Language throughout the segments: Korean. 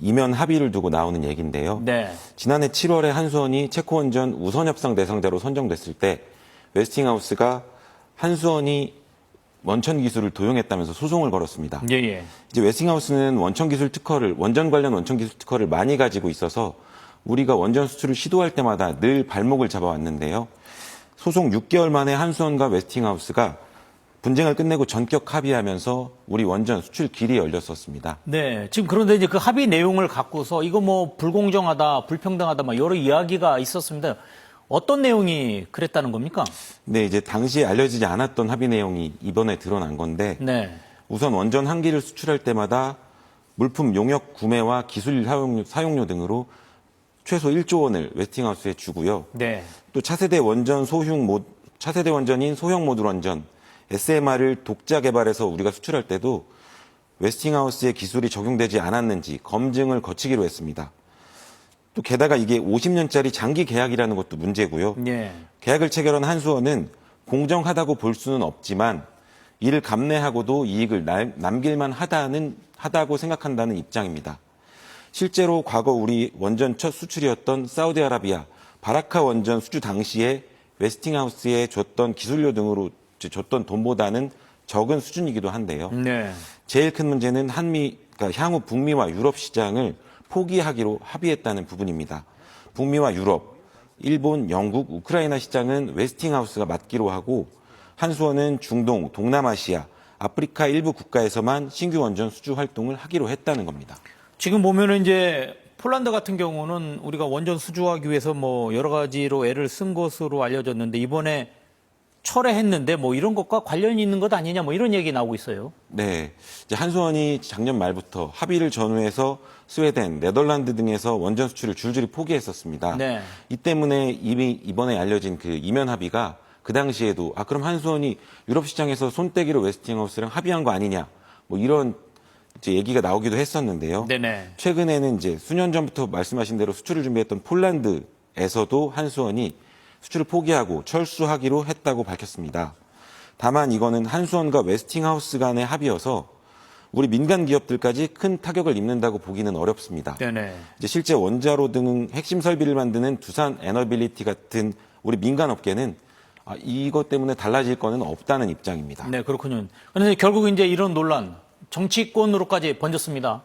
이면 합의를 두고 나오는 얘기인데요. 네. 지난해 7월에 한수원이 체코 원전 우선 협상 대상자로 선정됐을 때 웨스팅하우스가 한수원이 원천 기술을 도용했다면서 소송을 걸었습니다. 예. 이제 웨스팅하우스는 원전 관련 원천 기술 특허를 많이 가지고 있어서 우리가 원전 수출을 시도할 때마다 늘 발목을 잡아왔는데요. 소송 6개월 만에 한수원과 웨스팅하우스가 분쟁을 끝내고 전격 합의하면서 우리 원전 수출 길이 열렸었습니다. 네. 지금 그런데 이제 그 합의 내용을 갖고서 이거 뭐 불공정하다, 불평등하다, 막 여러 이야기가 있었습니다. 어떤 내용이 그랬다는 겁니까? 네, 이제 당시에 알려지지 않았던 합의 내용이 이번에 드러난 건데, 네. 우선 원전 한 기를 수출할 때마다 물품 용역 구매와 기술 사용료 등으로 최소 1조 원을 웨스팅하우스에 주고요. 네. 또 차세대 원전인 소형 모듈 원전 SMR을 독자 개발해서 우리가 수출할 때도 웨스팅하우스의 기술이 적용되지 않았는지 검증을 거치기로 했습니다. 또 게다가 이게 50년짜리 장기 계약이라는 것도 문제고요. 예. 계약을 체결한 한수원은 공정하다고 볼 수는 없지만 이를 감내하고도 이익을 남길만 하다고 생각한다는 입장입니다. 실제로 과거 우리 원전 첫 수출이었던 사우디아라비아 바라카 원전 수주 당시에 웨스팅하우스에 줬던 기술료 등으로 줬던 돈보다는 적은 수준이기도 한데요. 네. 제일 큰 문제는 그러니까 향후 북미와 유럽 시장을 포기하기로 합의했다는 부분입니다. 북미와 유럽, 일본, 영국, 우크라이나 시장은 웨스팅하우스가 맡기로 하고 한수원은 중동, 동남아시아, 아프리카 일부 국가에서만 신규 원전 수주 활동을 하기로 했다는 겁니다. 지금 보면은 이제 폴란드 같은 경우는 우리가 원전 수주하기 위해서 뭐 여러 가지로 애를 쓴 것으로 알려졌는데 이번에 철회했는데 뭐 이런 것과 관련이 있는 것 아니냐 뭐 이런 얘기 나오고 있어요. 네. 이제 한수원이 작년 말부터 합의를 전후해서 스웨덴, 네덜란드 등에서 원전 수출을 줄줄이 포기했었습니다. 네. 이 때문에 이미 이번에 알려진 그 이면 합의가 그 당시에도 그럼 한수원이 유럽 시장에서 손떼기로 웨스팅하우스랑 합의한 거 아니냐 뭐 이런 이제 얘기가 나오기도 했었는데요. 네네. 최근에는 이제 수년 전부터 말씀하신 대로 수출을 준비했던 폴란드에서도 한수원이 수출을 포기하고 철수하기로 했다고 밝혔습니다. 다만 이거는 한수원과 웨스팅하우스 간의 합의여서 우리 민간 기업들까지 큰 타격을 입는다고 보기는 어렵습니다. 네네. 이제 실제 원자로 등 핵심 설비를 만드는 두산 에너빌리티 같은 우리 민간 업계는 이것 때문에 달라질 거는 없다는 입장입니다. 네, 그렇군요. 그런데 결국 이제 이런 논란 정치권으로까지 번졌습니다.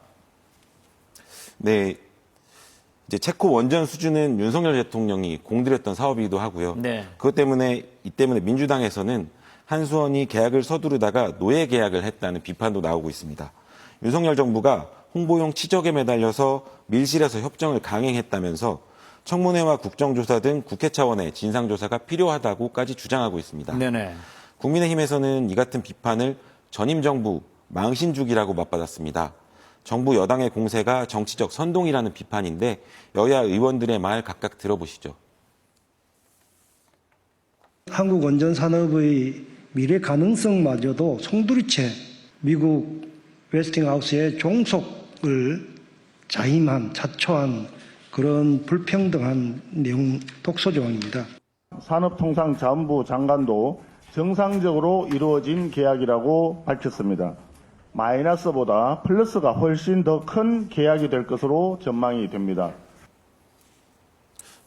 네. 이제 체코 원전 수주는 윤석열 대통령이 공들였던 사업이기도 하고요. 네. 이 때문에 민주당에서는 한수원이 계약을 서두르다가 노예 계약을 했다는 비판도 나오고 있습니다. 윤석열 정부가 홍보용 치적에 매달려서 밀실에서 협정을 강행했다면서 청문회와 국정조사 등 국회 차원의 진상조사가 필요하다고까지 주장하고 있습니다. 네네. 국민의힘에서는 이 같은 비판을 전임 정부 망신주기라고 맞받았습니다. 정부 여당의 공세가 정치적 선동이라는 비판인데 여야 의원들의 말 각각 들어보시죠. 한국 원전 산업의 미래 가능성마저도 송두리째 미국 웨스팅하우스의 종속을 자초한 그런 불평등한 내용 독소 조항입니다. 산업통상자원부 장관도 정상적으로 이루어진 계약이라고 밝혔습니다. 마이너스보다 플러스가 훨씬 더 큰 계약이 될 것으로 전망이 됩니다.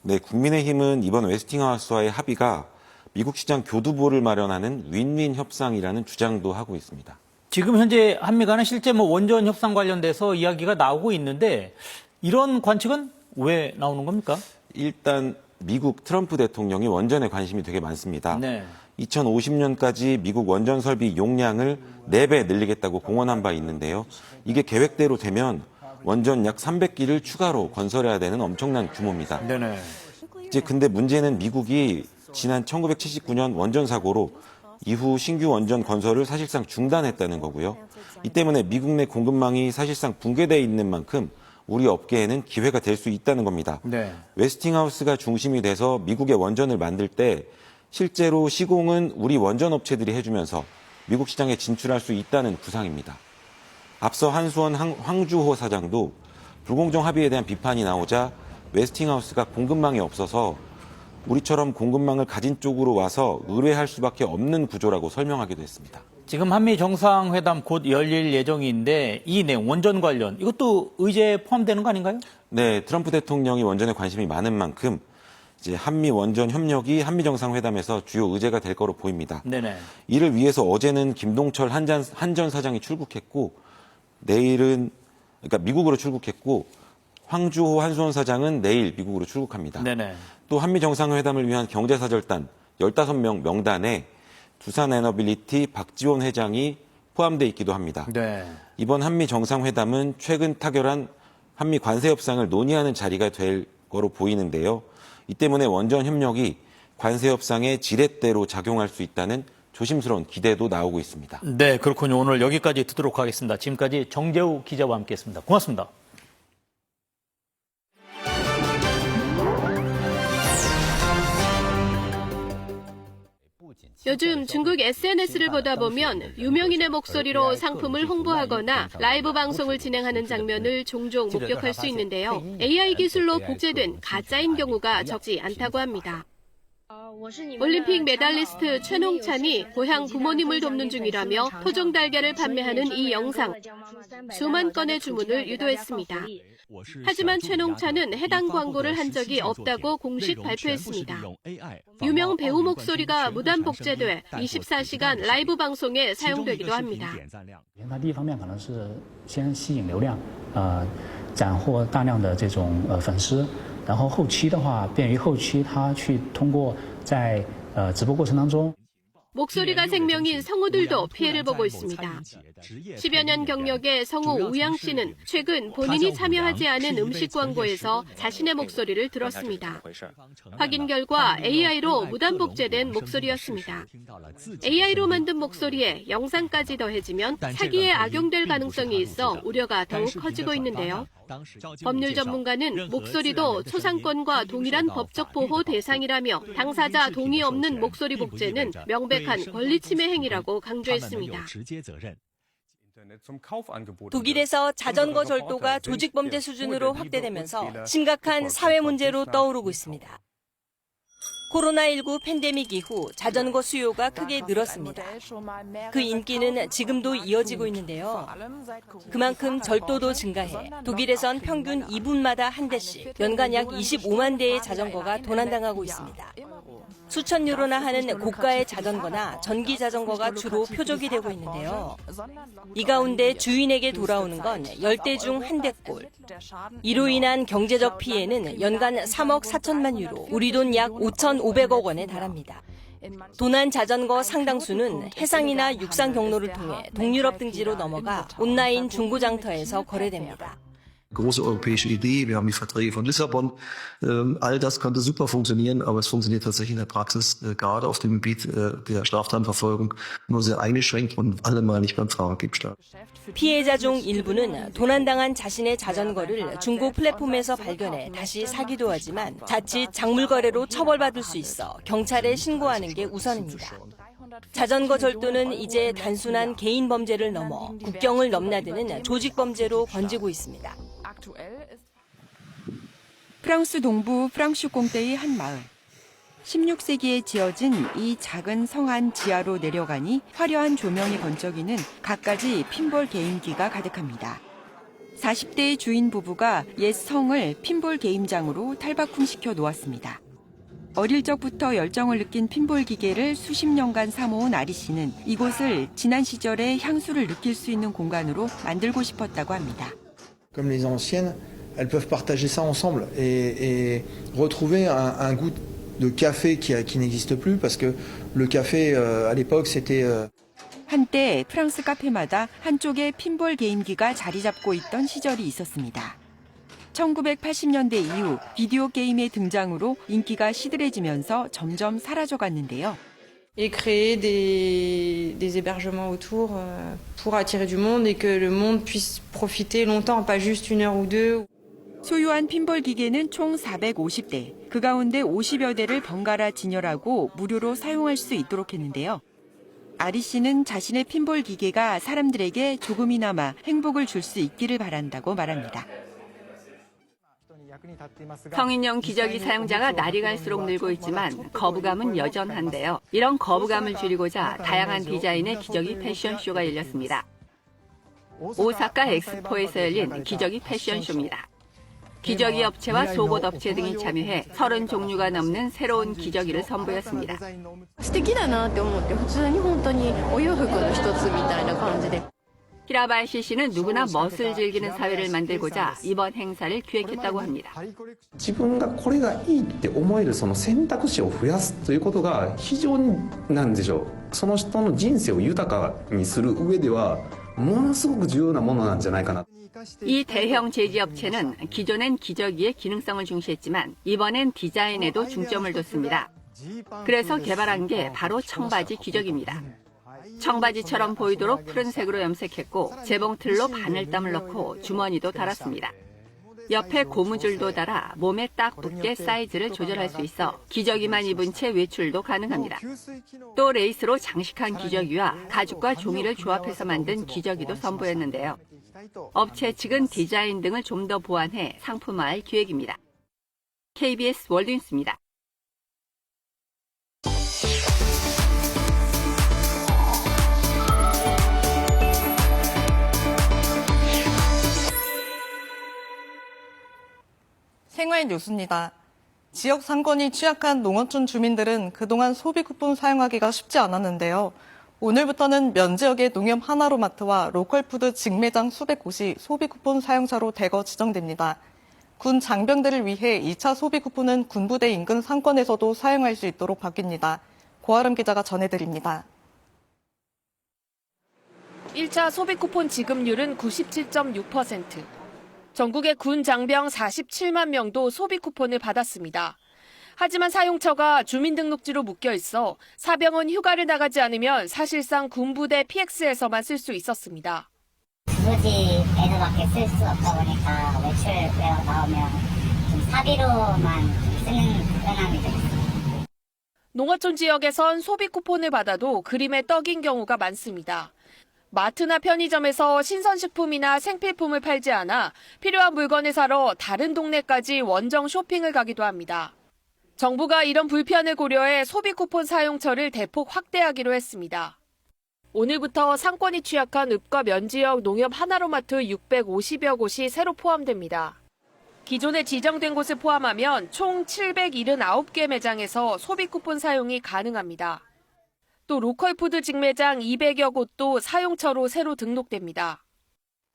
네, 국민의힘은 이번 웨스팅하우스와의 합의가 미국 시장 교두보를 마련하는 윈윈 협상이라는 주장도 하고 있습니다. 지금 현재 한미 간에 실제 뭐 원전 협상 관련돼서 이야기가 나오고 있는데 이런 관측은 왜 나오는 겁니까? 일단 미국 트럼프 대통령이 원전에 관심이 되게 많습니다. 네. 2050년까지 미국 원전 설비 용량을 4배 늘리겠다고 공언한 바 있는데요. 이게 계획대로 되면 원전 약 300기를 추가로 건설해야 되는 엄청난 규모입니다. 네네. 이제 근데 문제는 미국이 지난 1979년 원전 사고로 이후 신규 원전 건설을 사실상 중단했다는 거고요. 이 때문에 미국 내 공급망이 사실상 붕괴되어 있는 만큼 우리 업계에는 기회가 될 수 있다는 겁니다. 네. 웨스팅하우스가 중심이 돼서 미국의 원전을 만들 때 실제로 시공은 우리 원전 업체들이 해주면서 미국 시장에 진출할 수 있다는 구상입니다. 앞서 한수원 황주호 사장도 불공정 합의에 대한 비판이 나오자 웨스팅하우스가 공급망이 없어서 우리처럼 공급망을 가진 쪽으로 와서 의뢰할 수밖에 없는 구조라고 설명하기도 했습니다. 지금 한미 정상회담 곧 열릴 예정인데 이 내용 원전 관련 이것도 의제에 포함되는 거 아닌가요? 네, 트럼프 대통령이 원전에 관심이 많은 만큼 이제 한미 원전 협력이 한미 정상회담에서 주요 의제가 될 거로 보입니다. 네네. 이를 위해서 어제는 김동철 한전 사장이 출국했고 내일은 그러니까 미국으로 출국했고 황주호 한수원 사장은 내일 미국으로 출국합니다. 네네. 또 한미 정상회담을 위한 경제사절단 15명 명단에 두산에너빌리티 박지원 회장이 포함되어 있기도 합니다. 네. 이번 한미 정상회담은 최근 타결한 한미 관세 협상을 논의하는 자리가 될 거로 보이는데요. 이 때문에 원전 협력이 관세 협상의 지렛대로 작용할 수 있다는 조심스러운 기대도 나오고 있습니다. 네, 그렇군요. 오늘 여기까지 듣도록 하겠습니다. 지금까지 정재우 기자와 함께했습니다. 고맙습니다. 요즘 중국 SNS를 보다 보면 유명인의 목소리로 상품을 홍보하거나 라이브 방송을 진행하는 장면을 종종 목격할 수 있는데요. AI 기술로 복제된 가짜인 경우가 적지 않다고 합니다. 올림픽 메달리스트 최농찬이 고향 부모님을 돕는 중이라며 토종 달걀을 판매하는 이 영상, 수만 건의 주문을 유도했습니다. 하지만 최농찬은 해당 광고를 한 적이 없다고 공식 발표했습니다. 유명 배우 목소리가 무단 복제돼 24시간 라이브 방송에 사용되기도 합니다. 它第一方面可能是先吸引流量，斩获大量的这种粉丝，然后后期的话，便于后期他去通过在直播过程当中。 목소리가 생명인 성우들도 피해를 보고 있습니다. 10여 년 경력의 성우 우양 씨는 최근 본인이 참여하지 않은 음식 광고에서 자신의 목소리를 들었습니다. 확인 결과 AI로 무단 복제된 목소리였습니다. AI로 만든 목소리에 영상까지 더해지면 사기에 악용될 가능성이 있어 우려가 더욱 커지고 있는데요. 법률 전문가는 목소리도 초상권과 동일한 법적 보호 대상이라며 당사자 동의 없는 목소리 복제는 명백한 권리 침해 행위라고 강조했습니다. 독일에서 자전거 절도가 조직범죄 수준으로 확대되면서 심각한 사회 문제로 떠오르고 있습니다. 코로나19 팬데믹 이후 자전거 수요가 크게 늘었습니다. 그 인기는 지금도 이어지고 있는데요. 그만큼 절도도 증가해 독일에선 평균 2분마다 한 대씩 연간 약 25만 대의 자전거가 도난당하고 있습니다. 수천 유로나 하는 고가의 자전거나 전기 자전거가 주로 표적이 되고 있는데요. 이 가운데 주인에게 돌아오는 건 10대 중 한 대꼴. 이로 인한 경제적 피해는 연간 3억 4천만 유로, 우리 돈 약 5,500억 원에 달합니다. 도난 자전거 상당수는 해상이나 육상 경로를 통해 동유럽 등지로 넘어가 온라인 중고장터에서 거래됩니다. Große europäische Idee, wir haben die Verträge von Lissabon, all das könnte super funktionieren, aber es funktioniert tatsächlich in der Praxis, gerade auf dem Gebiet der Straftatenverfolgung, nur sehr eingeschränkt und allemal nicht beim Fahrraddiebstahl. 피해자 중 일부는 도난당한 자신의 자전거를 중고 플랫폼에서 발견해 다시 사기도 하지만 자칫 작물거래로 처벌받을 수 있어 경찰에 신고하는 게 우선입니다. 자전거 절도는 이제 단순한 개인 범죄를 넘어 국경을 넘나드는 조직 범죄로 번지고 있습니다. 프랑스 동부 프랑슈공대의 한 마을. 16세기에 지어진 이 작은 성 안 지하로 내려가니 화려한 조명이 번쩍이는 갖가지 핀볼 게임기가 가득합니다. 40대의 주인 부부가 옛 성을 핀볼 게임장으로 탈바꿈시켜 놓았습니다. 어릴 적부터 열정을 느낀 핀볼 기계를 수십 년간 사모은 아리 씨는 이곳을 지난 시절의 향수를 느낄 수 있는 공간으로 만들고 싶었다고 합니다. Comme les anciennes, elles peuvent partager ça ensemble et retrouver un goût de café qui n'existe plus parce que le café à l'époque c'était 한때 프랑스 카페마다 한쪽에 핀볼 게임기가 자리 잡고 있던 시절이 있었습니다. 1980년대 이후 비디오 게임의 등장으로 인기가 시들해지면서 점점 사라져갔는데요. Et créer des hébergements autour pour attirer du monde et que le monde puisse profiter longtemps, pas juste une heure ou deux. 소유한 핀볼 기계는 총 450대, 그 가운데 50여 대를 번갈아 진열하고 무료로 사용할 수 있도록 했는데요. 아리 씨는 자신의 핀볼 기계가 사람들에게 조금이나마 행복을 줄 수 있기를 바란다고 말합니다. 성인용 기저귀 사용자가 날이 갈수록 늘고 있지만 거부감은 여전한데요. 이런 거부감을 줄이고자 다양한 디자인의 기저귀 패션쇼가 열렸습니다. 오사카 엑스포에서 열린 기저귀 패션쇼입니다. 기저귀 업체와 속옷 업체 등이 참여해 30종류가 넘는 새로운 기저귀를 선보였습니다. 素敵だなって思って普通に本当にお洋服の一つみたいな感じで 히라바야시 씨는 누구나 멋을 즐기는 사회를 만들고자 이번 행사를 기획했다고 합니다. 自分がこれがいいって思えるその選択肢を増やすということが非常になんでしょう。その人の人生を豊かにする上ではものすごく重要なものなんじゃないかな。 이 대형 제지업체는 기존엔 기저귀의 기능성을 중시했지만 이번엔 디자인에도 중점을 뒀습니다. 그래서 개발한 게 바로 청바지 기저귀입니다. 청바지처럼 보이도록 푸른색으로 염색했고 재봉틀로 바늘땀을 넣고 주머니도 달았습니다. 옆에 고무줄도 달아 몸에 딱 붙게 사이즈를 조절할 수 있어 기저귀만 입은 채 외출도 가능합니다. 또 레이스로 장식한 기저귀와 가죽과 종이를 조합해서 만든 기저귀도 선보였는데요. 업체 측은 디자인 등을 좀 더 보완해 상품화할 기획입니다. KBS 월드뉴스입니다. 생활 뉴스입니다. 지역 상권이 취약한 농어촌 주민들은 그동안 소비 쿠폰 사용하기가 쉽지 않았는데요. 오늘부터는 면지역의 농협 하나로마트와 로컬푸드 직매장 수백 곳이 소비 쿠폰 사용자로 대거 지정됩니다. 군 장병들을 위해 2차 소비 쿠폰은 군부대 인근 상권에서도 사용할 수 있도록 바뀝니다. 고아름 기자가 전해드립니다. 1차 소비 쿠폰 지급률은 97.6%. 전국의 군 장병 47만 명도 소비 쿠폰을 받았습니다. 하지만 사용처가 주민등록지로 묶여 있어 사병은 휴가를 나가지 않으면 사실상 군부대 PX에서만 쓸 수 있었습니다. 주소지에서밖에 쓸 수 없다 보니까 외출되어 나오면 좀 사비로만 쓰는 불편함이 좀 있습니다. 농어촌 지역에선 소비 쿠폰을 받아도 그림에 떡인 경우가 많습니다. 마트나 편의점에서 신선식품이나 생필품을 팔지 않아 필요한 물건을 사러 다른 동네까지 원정 쇼핑을 가기도 합니다. 정부가 이런 불편을 고려해 소비 쿠폰 사용처를 대폭 확대하기로 했습니다. 오늘부터 상권이 취약한 읍과 면지역 농협 하나로마트 650여 곳이 새로 포함됩니다. 기존에 지정된 곳을 포함하면 총 779개 매장에서 소비 쿠폰 사용이 가능합니다. 또 로컬푸드 직매장 200여 곳도 사용처로 새로 등록됩니다.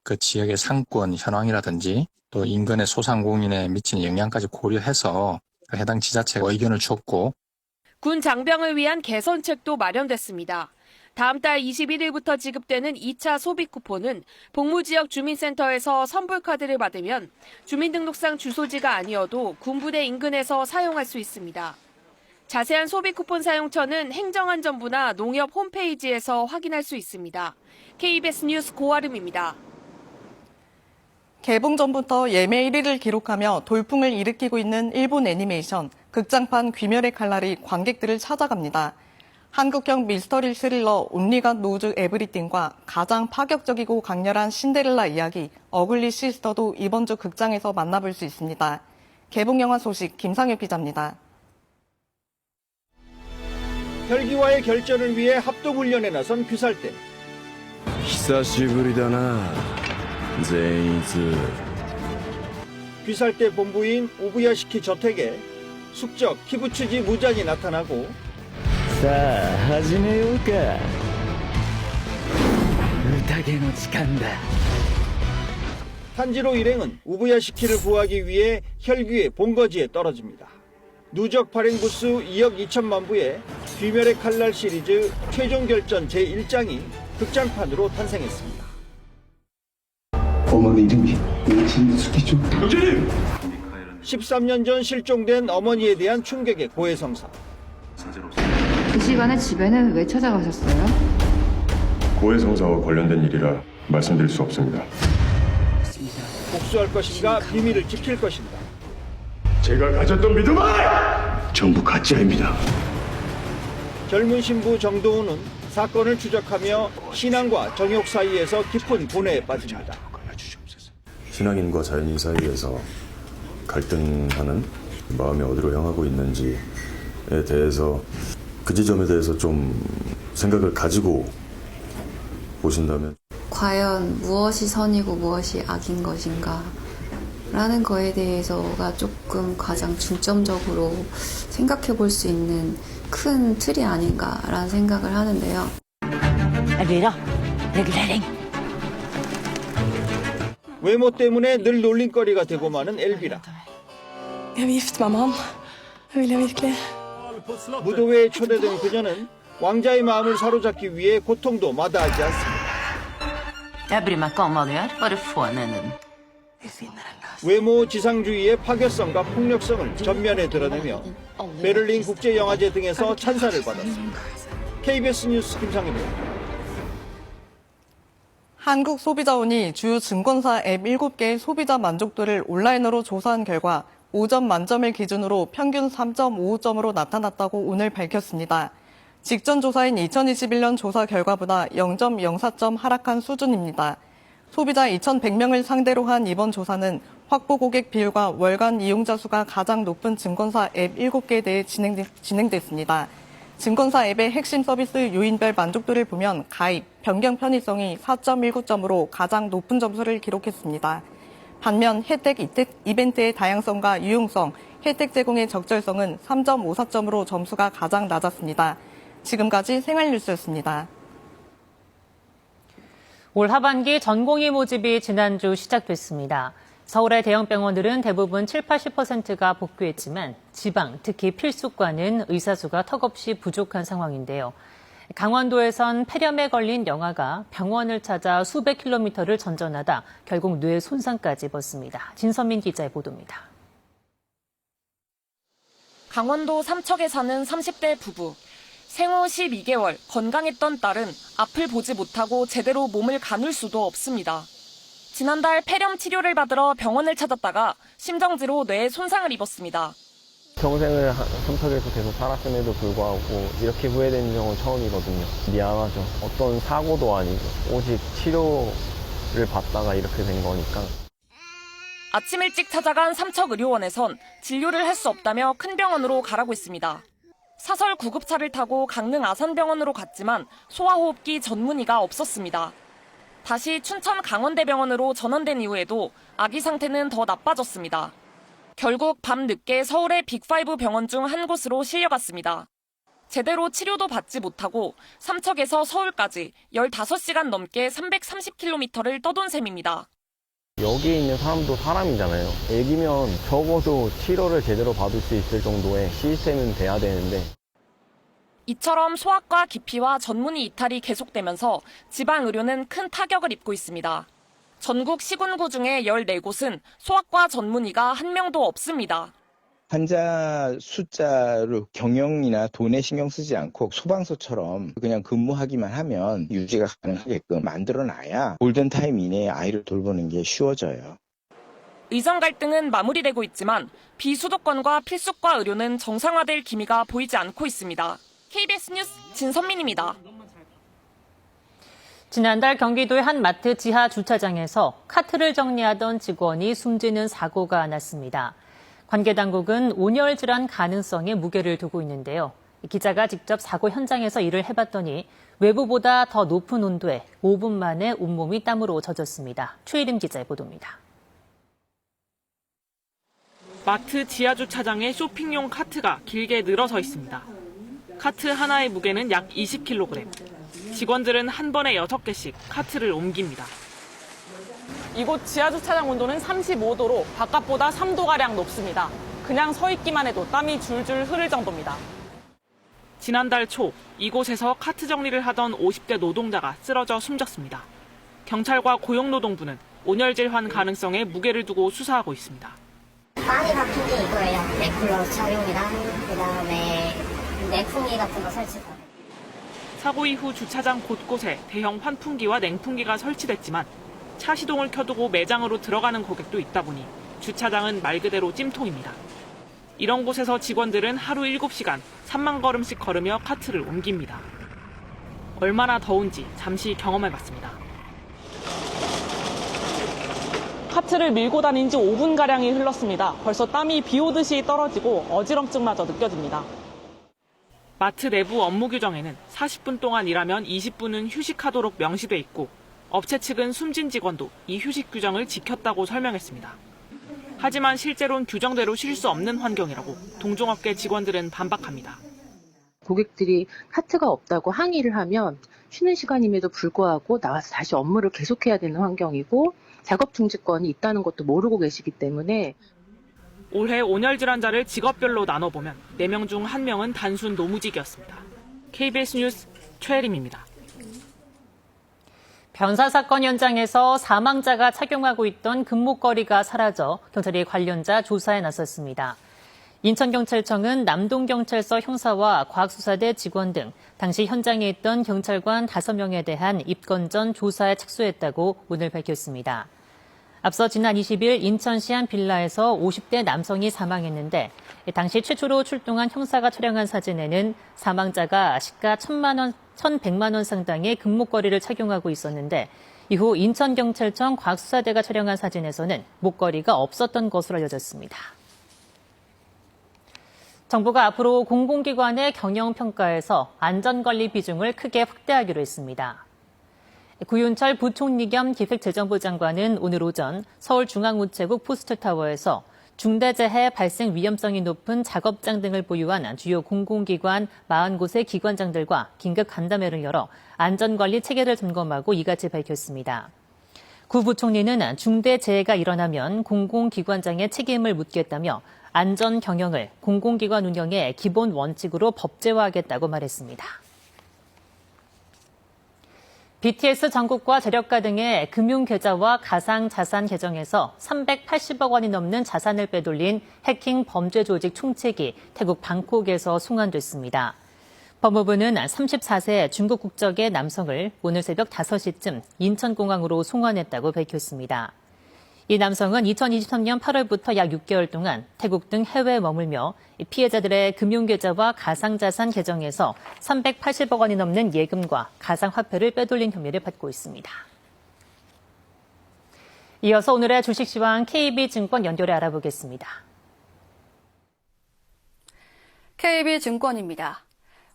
그 지역의 상권 현황이라든지 또 인근의 소상공인에 미치는 영향까지 고려해서 해당 지자체가 의견을 줬고 군 장병을 위한 개선책도 마련됐습니다. 다음 달 21일부터 지급되는 2차 소비 쿠폰은 복무지역 주민센터에서 선불카드를 받으면 주민등록상 주소지가 아니어도 군부대 인근에서 사용할 수 있습니다. 자세한 소비 쿠폰 사용처는 행정안전부나 농협 홈페이지에서 확인할 수 있습니다. KBS 뉴스 고아름입니다. 개봉 전부터 예매 1위를 기록하며 돌풍을 일으키고 있는 일본 애니메이션 극장판 귀멸의 칼날이 관객들을 찾아갑니다. 한국형 미스터리 스릴러 온리 갓 노즈 에브리띵과 가장 파격적이고 강렬한 신데렐라 이야기 어글리 시스터도 이번 주 극장에서 만나볼 수 있습니다. 개봉 영화 소식 김상엽 기자입니다. 혈기와의 결전을 위해 합동훈련에 나선 귀살대. 久しぶりだな, 제이즈. 귀살대 본부인 오부야시키 저택에 숙적 키부츠지 무장이 나타나고 さあ始めようか宴の時間だ 탄지로 일행은 우부야시키를 구하기 위해 혈귀의 본거지에 떨어집니다. 누적 발행 부수 2억 2천만 부의 귀멸의 칼날 시리즈 최종 결전 제1장이 극장판으로 탄생했습니다. 어머니 이름이 진숙이죠. 형제님! 13년 전 실종된 어머니에 대한 충격의 고해성사. 그 시간에 집에는 왜 찾아가셨어요? 고해성사와 관련된 일이라 말씀드릴 수 없습니다. 복수할 것인가 비밀을 지킬 것인가. 제가 가졌던 믿음은 전부 가짜입니다. 젊은 신부 정도훈은 사건을 추적하며 신앙과 정욕 사이에서 깊은 고뇌에 빠집니다. 신앙인과 자연인 사이에서 갈등하는 마음이 어디로 향하고 있는지에 대해서 그 지점에 대해서 좀 생각을 가지고 보신다면 과연 무엇이 선이고 무엇이 악인 것인가 라는 거에 대해서가 조금 가장 중점적으로 생각해 볼 수 있는 큰 틀이 아닌가라는 생각을 하는데요. 외모 때문에 늘 놀림거리가 되고 마는 엘비라. 무도회에 초대된 그녀는 왕자의 마음을 사로잡기 위해 고통도 마다하지 않습니다. 외모 지상주의의 파괴성과 폭력성을 전면에 드러내며 베를린 국제영화제 등에서 찬사를 받았습니다. KBS 뉴스 김상입니다. 한국소비자원이 주요 증권사 앱 7개의 소비자 만족도를 온라인으로 조사한 결과 5점 만점을 기준으로 평균 3.55점으로 나타났다고 오늘 밝혔습니다. 직전 조사인 2021년 조사 결과보다 0.04점 하락한 수준입니다. 소비자 2,100명을 상대로 한 이번 조사는 확보 고객 비율과 월간 이용자 수가 가장 높은 증권사 앱 7개에 대해 진행됐습니다. 증권사 앱의 핵심 서비스 요인별 만족도를 보면 가입, 변경 편의성이 4.19점으로 가장 높은 점수를 기록했습니다. 반면 혜택 이벤트의 다양성과 유용성, 혜택 제공의 적절성은 3.54점으로 점수가 가장 낮았습니다. 지금까지 생활뉴스였습니다. 올 하반기 전공의 모집이 지난주 시작됐습니다. 서울의 대형 병원들은 대부분 70-80%가 복귀했지만 지방, 특히 필수과는 의사 수가 턱없이 부족한 상황인데요. 강원도에선 폐렴에 걸린 영아가 병원을 찾아 수백 킬로미터를 전전하다 결국 뇌 손상까지 입었습니다. 진선민 기자의 보도입니다. 강원도 삼척에 사는 30대 부부. 생후 12개월 건강했던 딸은 앞을 보지 못하고 제대로 몸을 가눌 수도 없습니다. 지난달 폐렴 치료를 받으러 병원을 찾았다가 심정지로 뇌에 손상을 입었습니다. 평생을 삼척에서 계속 살았음에도 불구하고 이렇게 후회되는 경우는 처음이거든요. 미안하죠. 어떤 사고도 아니고 오직 치료를 받다가 이렇게 된 거니까. 아침 일찍 찾아간 삼척의료원에선 진료를 할 수 없다며 큰 병원으로 가라고 했습니다. 사설 구급차를 타고 강릉 아산병원으로 갔지만 소아호흡기 전문의가 없었습니다. 다시 춘천 강원대병원으로 전원된 이후에도 아기 상태는 더 나빠졌습니다. 결국 밤늦게 서울의 빅5 병원 중 한 곳으로 실려갔습니다. 제대로 치료도 받지 못하고 삼척에서 서울까지 15시간 넘게 330km를 떠돈 셈입니다. 여기에 있는 사람도 사람이잖아요. 애기면 적어도 치료를 제대로 받을 수 있을 정도의 시스템은 돼야 되는데. 이처럼 소아과 기피와 전문의 이탈이 계속되면서 지방의료는 큰 타격을 입고 있습니다. 전국 시군구 중에 14곳은 소아과 전문의가 한 명도 없습니다. 환자 숫자로 경영이나 돈에 신경 쓰지 않고 소방서처럼 그냥 근무하기만 하면 유지가 가능하게끔 만들어놔야 골든타임 이내에 아이를 돌보는 게 쉬워져요. 의정 갈등은 마무리되고 있지만 비수도권과 필수과 의료는 정상화될 기미가 보이지 않고 있습니다. KBS 뉴스 진선민입니다. 지난달 경기도의 한 마트 지하 주차장에서 카트를 정리하던 직원이 숨지는 사고가 났습니다. 관계당국은 온열 질환 가능성에 무게를 두고 있는데요. 기자가 직접 사고 현장에서 일을 해봤더니 외부보다 더 높은 온도에 5분 만에 온몸이 땀으로 젖었습니다. 최일임 기자의 보도입니다. 마트 지하 주차장에 쇼핑용 카트가 길게 늘어서 있습니다. 카트 하나의 무게는 약 20kg. 직원들은 한 번에 6개씩 카트를 옮깁니다. 이곳 지하주차장 온도는 35도로 바깥보다 3도가량 높습니다. 그냥 서 있기만 해도 땀이 줄줄 흐를 정도입니다. 지난달 초 이곳에서 카트 정리를 하던 50대 노동자가 쓰러져 숨졌습니다. 경찰과 고용노동부는 온열 질환 가능성에 무게를 두고 수사하고 있습니다. 많이 바뀐 게 이거예요. 넥쿨러 착용이랑 그다음에 냉풍기 같은 거 설치도. 사고 이후 주차장 곳곳에 대형 환풍기와 냉풍기가 설치됐지만 차 시동을 켜두고 매장으로 들어가는 고객도 있다 보니 주차장은 말 그대로 찜통입니다. 이런 곳에서 직원들은 하루 7시간 3만 걸음씩 걸으며 카트를 옮깁니다. 얼마나 더운지 잠시 경험해봤습니다. 카트를 밀고 다닌 지 5분가량이 흘렀습니다. 벌써 땀이 비 오듯이 떨어지고 어지럼증마저 느껴집니다. 마트 내부 업무 규정에는 40분 동안 일하면 20분은 휴식하도록 명시돼 있고 업체 측은 숨진 직원도 이 휴식 규정을 지켰다고 설명했습니다. 하지만 실제로는 규정대로 쉴 수 없는 환경이라고 동종업계 직원들은 반박합니다. 고객들이 카트가 없다고 항의를 하면 쉬는 시간임에도 불구하고 나와서 다시 업무를 계속해야 되는 환경이고 작업 중지권이 있다는 것도 모르고 계시기 때문에 올해 온열 질환자를 직업별로 나눠보면 4명 중 1명은 단순 노무직이었습니다. KBS 뉴스 최혜림입니다. 변사 사건 현장에서 사망자가 착용하고 있던 금목걸이가 사라져 경찰이 관련자 조사에 나섰습니다. 인천경찰청은 남동경찰서 형사와 과학수사대 직원 등 당시 현장에 있던 경찰관 5명에 대한 입건 전 조사에 착수했다고 오늘 밝혔습니다. 앞서 지난 20일 인천시 한 빌라에서 50대 남성이 사망했는데 당시 최초로 출동한 형사가 촬영한 사진에는 사망자가 시가 1,100만 원 상당의 금목걸이를 착용하고 있었는데 이후 인천경찰청 과학수사대가 촬영한 사진에서는 목걸이가 없었던 것으로 알려졌습니다. 정부가 앞으로 공공기관의 경영평가에서 안전관리 비중을 크게 확대하기로 했습니다. 구윤철 부총리 겸 기획재정부 장관은 오늘 오전 서울중앙우체국 포스트타워에서 중대재해 발생 위험성이 높은 작업장 등을 보유한 주요 공공기관 40곳의 기관장들과 긴급 간담회를 열어 안전관리 체계를 점검하고 이같이 밝혔습니다. 구 부총리는 중대재해가 일어나면 공공기관장의 책임을 묻겠다며 안전 경영을 공공기관 운영의 기본 원칙으로 법제화하겠다고 말했습니다. BTS 전국과 재력가 등의 금융계좌와 가상자산 계정에서 380억 원이 넘는 자산을 빼돌린 해킹 범죄 조직 총책이 태국 방콕에서 송환됐습니다. 법무부는 34세 중국 국적의 남성을 오늘 새벽 5시쯤 인천공항으로 송환했다고 밝혔습니다. 이 남성은 2023년 8월부터 약 6개월 동안 태국 등 해외에 머물며 피해자들의 금융계좌와 가상자산 계정에서 380억 원이 넘는 예금과 가상화폐를 빼돌린 혐의를 받고 있습니다. 이어서 오늘의 주식시황 KB증권 연결해 알아보겠습니다. KB증권입니다.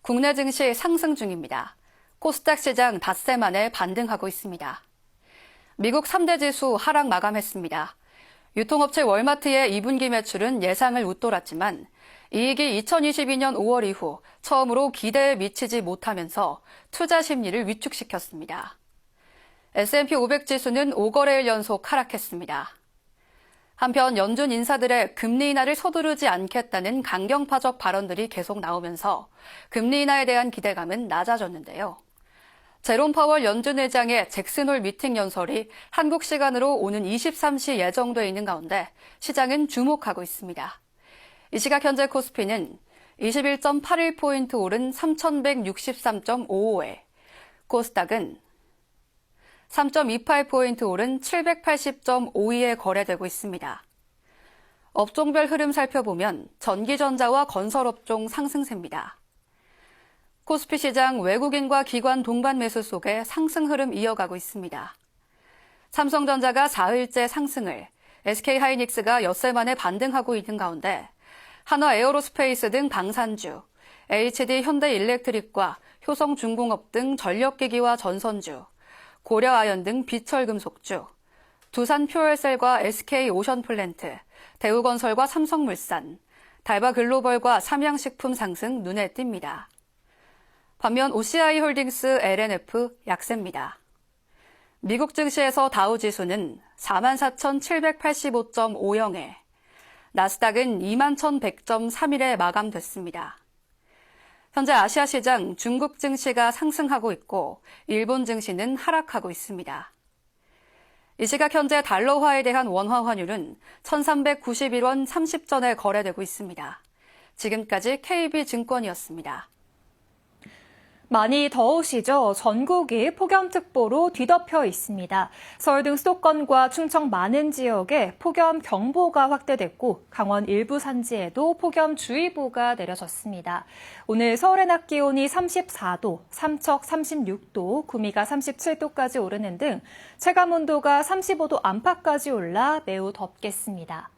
국내 증시 상승 중입니다. 코스닥 시장 닷새 만에 반등하고 있습니다. 미국 3대 지수 하락 마감했습니다. 유통업체 월마트의 2분기 매출은 예상을 웃돌았지만 이익이 2022년 5월 이후 처음으로 기대에 미치지 못하면서 투자 심리를 위축시켰습니다. S&P 500 지수는 5거래일 연속 하락했습니다. 한편 연준 인사들의 금리 인하를 서두르지 않겠다는 강경파적 발언들이 계속 나오면서 금리 인하에 대한 기대감은 낮아졌는데요. 제롬 파월 연준 의장의 잭슨홀 미팅 연설이 한국 시간으로 오는 23시 예정돼 있는 가운데 시장은 주목하고 있습니다. 이 시각 현재 코스피는 21.81포인트 오른 3,163.55에, 코스닥은 3.28포인트 오른 780.52에 거래되고 있습니다. 업종별 흐름 살펴보면 전기전자와 건설업종 상승세입니다. 코스피 시장 외국인과 기관 동반 매수 속에 상승 흐름 이어가고 있습니다. 삼성전자가 4일째 상승을, SK하이닉스가 엿새 만에 반등하고 있는 가운데 한화 에어로스페이스 등 방산주, HD 현대일렉트릭과 효성중공업 등 전력기기와 전선주, 고려아연 등 비철금속주, 두산퓨얼셀과 SK오션플랜트, 대우건설과 삼성물산, 달바글로벌과 삼양식품 상승 눈에 띕니다. 반면 OCI홀딩스, LNF 약세입니다. 미국 증시에서 다우지수는 44,785.50에, 나스닥은 21,100.31에 마감됐습니다. 현재 아시아 시장 중국 증시가 상승하고 있고 일본 증시는 하락하고 있습니다. 이 시각 현재 달러화에 대한 원화 환율은 1,391원 30전에 거래되고 있습니다. 지금까지 KB증권이었습니다. 많이 더우시죠? 전국이 폭염특보로 뒤덮여 있습니다. 서울 등 수도권과 충청 많은 지역에 폭염경보가 확대됐고 강원 일부 산지에도 폭염주의보가 내려졌습니다. 오늘 서울의 낮 기온이 34도, 삼척 36도, 구미가 37도까지 오르는 등 체감온도가 35도 안팎까지 올라 매우 덥겠습니다.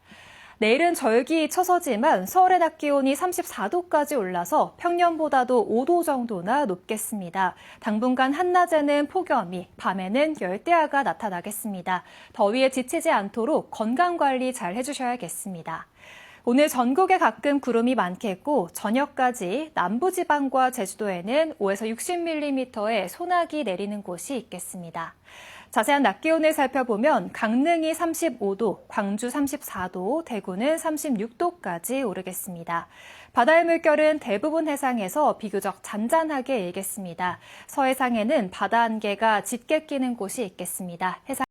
내일은 절기 처서지만 서울의 낮 기온이 34도까지 올라서 평년보다도 5도 정도나 높겠습니다. 당분간 한낮에는 폭염이, 밤에는 열대야가 나타나겠습니다. 더위에 지치지 않도록 건강관리 잘 해주셔야겠습니다. 오늘 전국에 가끔 구름이 많겠고 저녁까지 남부지방과 제주도에는 5에서 60mm의 소나기 내리는 곳이 있겠습니다. 자세한 낮 기온을 살펴보면 강릉이 35도, 광주 34도, 대구는 36도까지 오르겠습니다. 바다의 물결은 대부분 해상에서 비교적 잔잔하게 일겠습니다. 서해상에는 바다 안개가 짙게 끼는 곳이 있겠습니다. 해상